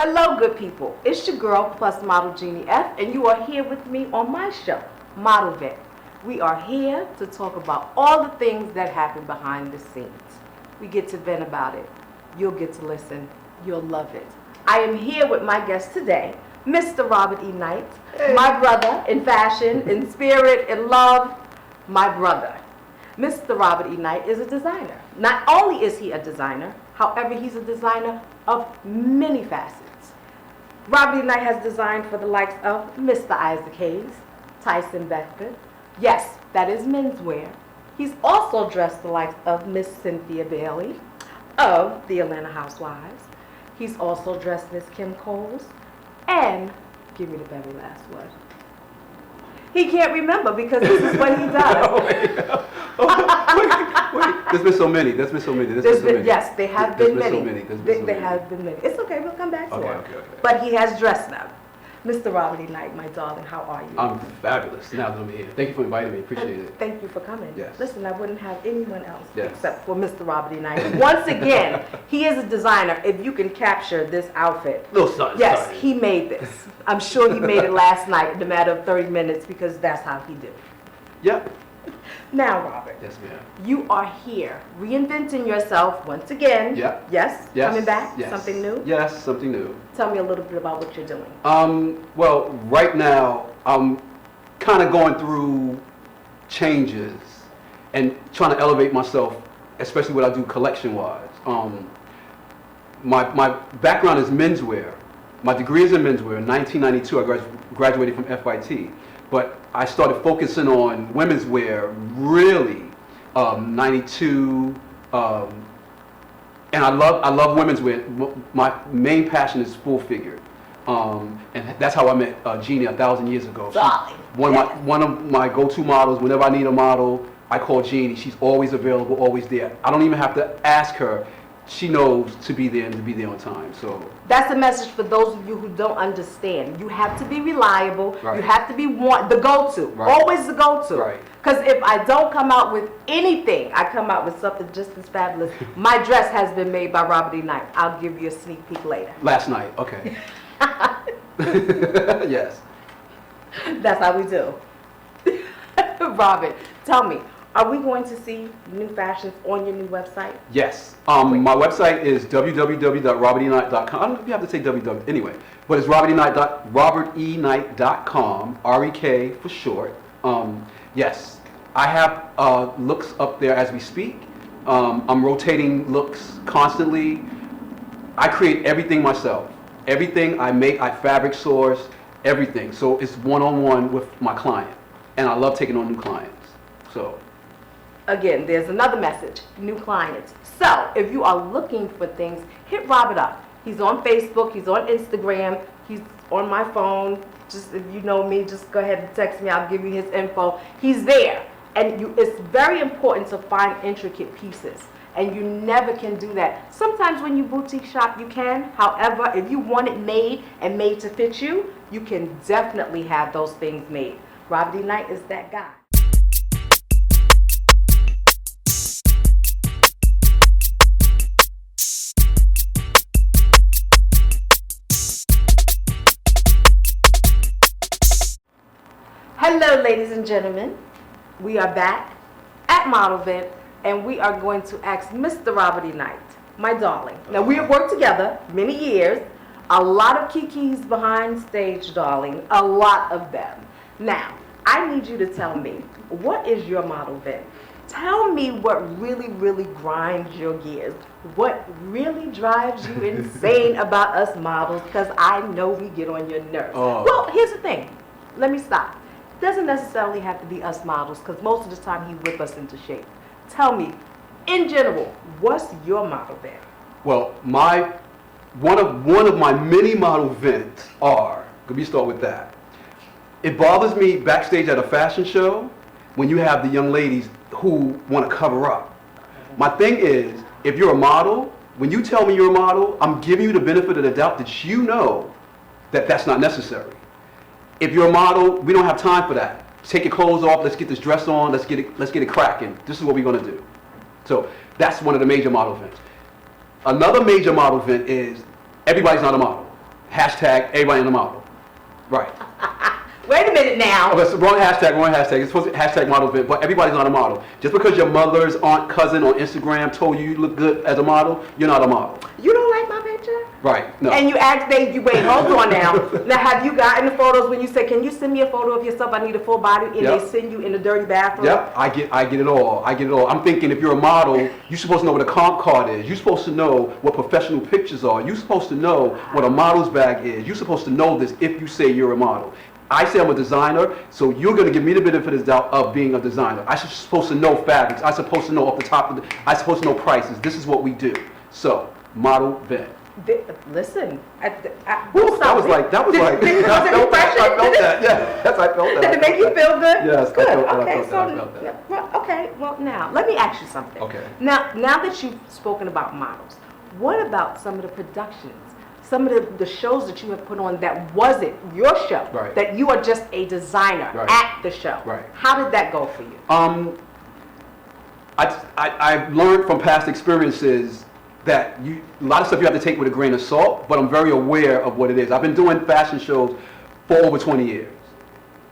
Hello, good people. It's your girl plus model Jeannie F, and you are here with me on my show, Model Vent. We are here to talk about all the things that happen behind the scenes. We get to vent about it. You'll get to listen. You'll love it. I am here with my guest today, Mr. Robert E. Knight, my brother in fashion, in spirit, in love, my brother. Mr. Robert E. Knight is a designer. Not only is he a designer, however, he's a designer of many facets. Robert E. Knight has designed for the likes of Mr. Isaac Hayes, Tyson Beckford. Yes, that is menswear. He's also dressed the likes of Miss Cynthia Bailey of the Atlanta Housewives. He's also dressed Miss Kim Coles. And, give me the very last word. He can't remember because this is what he does. Wait. There's been so many. Yes, they have been many. They have been many. It's okay, we'll come back to it. Okay. But he has dressed them. Mr. Robert E. Knight, my darling, how are you? I'm fabulous now that I'm here. Thank you for inviting me. Appreciate it. Thank you for coming. Yes. Listen, I wouldn't have anyone else Yes. except for Mr. Robert E. Knight. Once again, he is a designer. If you can capture this outfit. Little something. Yes, he made this. I'm sure he made it last night in a matter of 30 minutes because that's how he did it. Yep. Now, Robert. Yes, ma'am. You are here, reinventing yourself once again. Yep. Yes? Yes. Coming back? Yes. Something new? Yes, something new. Tell me a little bit about what you're doing. Well, right now, I'm kind of going through changes and trying to elevate myself, especially what I do collection-wise. My background is menswear. My degree is in menswear. In 1992, I graduated from FIT. But I started focusing on women's wear really 92, and I love women's wear. My main passion is full figured, and that's how I met Jeannie 1,000 years ago. One of my go-to models. Whenever I need a model, I call Jeannie. She's always available, always there. I don't even have to ask her. She knows to be there and to be there on time. So that's a message for those of you who don't understand. You have to be reliable. Right. You have to be the go-to. Right. Always the go-to. Right. Because if I don't come out with anything, I come out with something just as fabulous. My dress has been made by Robert E. Knight. I'll give you a sneak peek later. Last night, okay. Yes. That's how we do. Robert, tell me, are we going to see new fashions on your new website? Yes. My website is www.roberteknight.com. I don't know if you have to say www anyway, but it's roberteknight.com, R-E-K for short. Yes, I have looks up there as we speak. I'm rotating looks constantly. I create everything myself. Everything I make, I fabric source, everything. So it's one-on-one with my client. And I love taking on new clients. So. Again, there's another message, new clients. So, if you are looking for things, hit Robert up. He's on Facebook, he's on Instagram, he's on my phone. Just if you know me, just go ahead and text me, I'll give you his info. He's there. And it's very important to find intricate pieces. And you never can do that. Sometimes when you boutique shop, you can. However, if you want it made and made to fit you, you can definitely have those things made. Robert E. Knight is that guy. Hello, ladies and gentlemen. We are back at Model Vent, and we are going to ask Mr. Robert E. Knight, my darling. Now, we have worked together many years. A lot of kikis behind stage, darling. A lot of them. Now, I need you to tell me, what is your model vent? Tell me what really, really grinds your gears. What really drives you insane about us models, because I know we get on your nerves. Well, here's the thing. Let me stop. It doesn't necessarily have to be us models, because most of the time he whip us into shape. Tell me, in general, what's your model vent? Well, one of my many model vents are, let me start with that. It bothers me backstage at a fashion show when you have the young ladies who want to cover up. My thing is, if you're a model, when you tell me you're a model, I'm giving you the benefit of the doubt that you know that that's not necessary. If you're a model, we don't have time for that. Take your clothes off, let's get this dress on, let's get it cracking. This is what we're going to do. So that's one of the major model events. Another major model event is everybody's not a model. Hashtag everybody in the model. Right. Wait a minute now. Oh, it's the wrong hashtag, wrong hashtag. It's supposed to hashtag model event, but everybody's not a model. Just because your mother's aunt, cousin on Instagram told you look good as a model, you're not a model. You don't like my picture? Right, no. And you asked, you wait, hold on now. Now, have you gotten the photos when you say, can you send me a photo of yourself? I need a full body, and Yep. they send you in a dirty bathroom? Yep, I get it all. I get it all. I'm thinking if you're a model, you're supposed to know what a comp card is. You're supposed to know what professional pictures are. You're supposed to know what a model's bag is. You're supposed to know this if you say you're a model. I say I'm a designer, so you're going to give me the benefit of the doubt of being a designer. I'm supposed to know fabrics. I'm supposed to know off the top of I'm supposed to know prices. This is what we do. So, model vet. Listen, Woo, that was like, Did it cause an impression? I felt that, yeah. Yes, I felt that. Did it make you feel good? Yes, I Good. felt that, I Okay, felt so that, I felt that. yeah, well, okay. Well, now let me ask you something. Okay. Now that you've spoken about models, what about some of the productions, some of the shows that you have put on that wasn't your show, Right. that you are just a designer Right. at the show? Right. How did that go for you? I've learned from past experiences that a lot of stuff you have to take with a grain of salt, but I'm very aware of what it is. I've been doing fashion shows for over 20 years.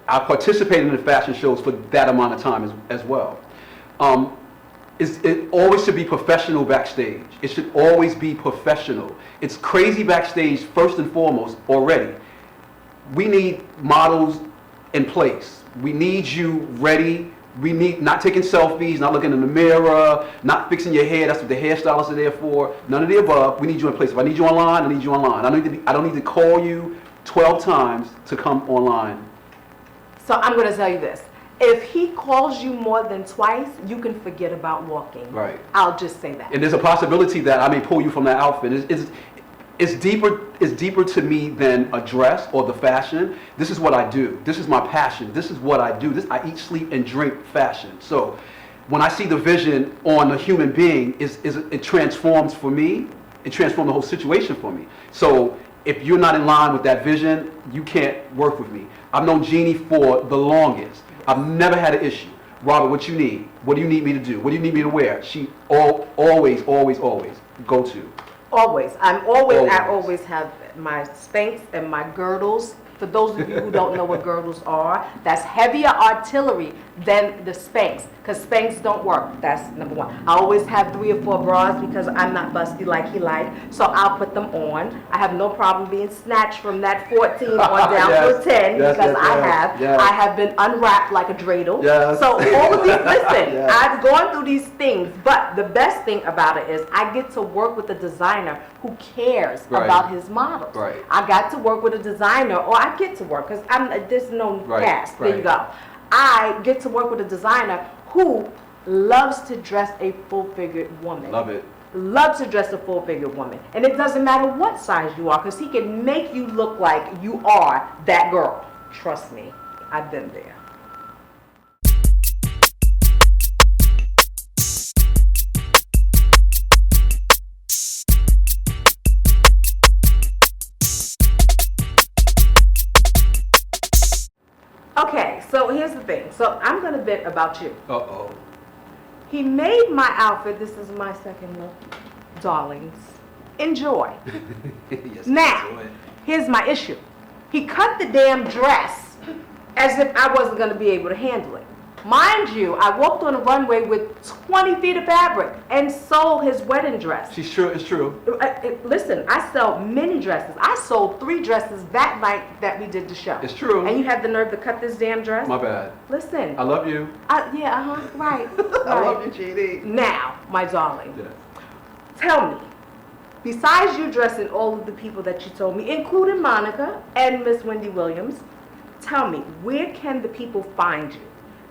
I've participated in the fashion shows for that amount of time as well. It always should be professional backstage. It should always be professional. It's crazy backstage first and foremost already. We need models in place. We need you ready. We need not taking selfies, not looking in the mirror, not fixing your hair. That's what the hairstylists are there for. None of the above. We need you in place. If I need you online, I need you online. I don't need to call you 12 times to come online. So I'm going to tell you this. If he calls you more than twice, you can forget about walking. Right. I'll just say that. And there's a possibility that I may pull you from that outfit. It's deeper to me than a dress or the fashion. This is what I do. This is my passion. This is what I do. I eat, sleep, and drink fashion. So when I see the vision on a human being, it transforms for me. It transforms the whole situation for me. So if you're not in line with that vision, you can't work with me. I've known Jeannie for the longest. I've never had an issue. Robert, what you need? What do you need me to do? What do you need me to wear? She always go to. Always. I Always. always have my Spanx and my girdles. For those of you who don't know what girdles are, that's heavier artillery than the Spanx, because Spanx don't work. That's number one. I always have 3 or 4 bras because I'm not busty like he like, so I'll put them on. I have no problem being snatched from that 14 on down to a 10 yes, because yes. I have been unwrapped like a dreidel. Yes. So all of these, listen, Yes. I've gone through these things, but the best thing about it is I get to work with a designer who cares Right. about his models. Right. I got to work with a designer, or I get to work, because there's no Right, cast. There you right. go. I get to work with a designer who loves to dress a full-figured woman. Love it. Loves to dress a full-figured woman. And it doesn't matter what size you are, because he can make you look like you are that girl. Trust me, I've been there. Okay, so here's the thing. So I'm going to bit about you. Uh-oh. He made my outfit, this is my second look, darlings. Enjoy. Yes, Now, enjoy it. here's my issue. He cut the damn dress as if I wasn't going to be able to handle it. Mind you, I walked on a runway with 20 feet of fabric and sold his wedding dress. It's true. Listen, I sell many dresses. I sold 3 dresses that night that we did the show. It's true. And you have the nerve to cut this damn dress? My bad. Listen. I love you. Right. I love you, Jeannie. Now, my darling, Yes. tell me, besides you dressing all of the people that you told me, including Monica and Miss Wendy Williams, tell me, where can the people find you?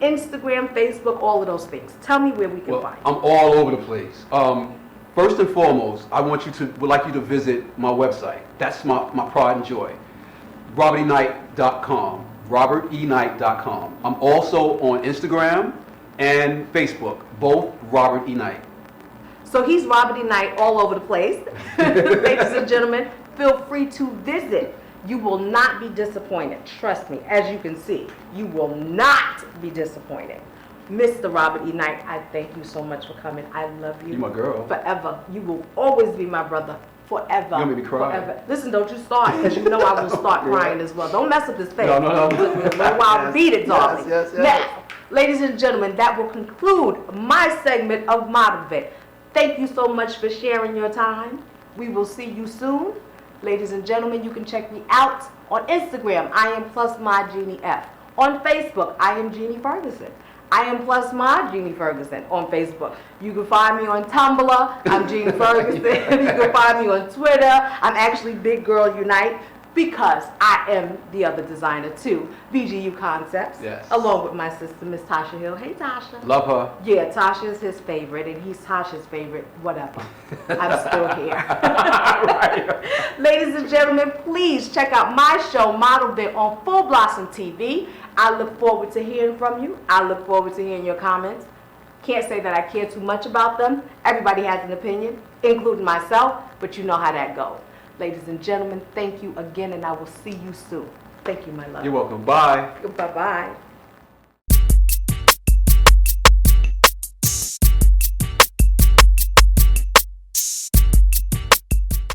Instagram, Facebook, all of those things. Tell me where we can Well, find you. I'm all over the place. First and foremost, would like you to visit my website. That's my pride and joy. RobertEKnight.com. RobertEKnight.com. I'm also on Instagram and Facebook, both Robert E. Knight. So he's Robert E. Knight all over the place. Ladies and gentlemen, feel free to visit. You will not be disappointed. Trust me, as you can see, you will not be disappointed. Mr. Robert E. Knight, I thank you so much for coming. I love you. You my girl. Forever. You will always be my brother. forever. You want me to cry? Forever. Listen, don't you start, because you know I will start crying as well. Don't mess up this face. No. While beat it, darling. Yes. Now, ladies and gentlemen, that will conclude my segment of Model Vet. Thank you so much for sharing your time. We will see you soon. Ladies and gentlemen, you can check me out on Instagram. I am plus my Jeannie F. On Facebook, I am Jeannie Ferguson. I am plus my Jeannie Ferguson on Facebook. You can find me on Tumblr. I'm Jeannie Ferguson. You can find me on Twitter. I'm actually Big Girl Unite, because I am the other designer too, VGU Concepts, Yes. along with my sister, Miss Tasha Hill. Hey, Tasha. Love her. Yeah, Tasha is his favorite, and he's Tasha's favorite, whatever. I'm still here. Ladies and gentlemen, please check out my show, Model Vet, on Full Blossom TV. I look forward to hearing from you. I look forward to hearing your comments. Can't say that I care too much about them. Everybody has an opinion, including myself, but you know how that goes. Ladies and gentlemen, thank you again, and I will see you soon. Thank you, my love. You're welcome. Bye. Bye-bye.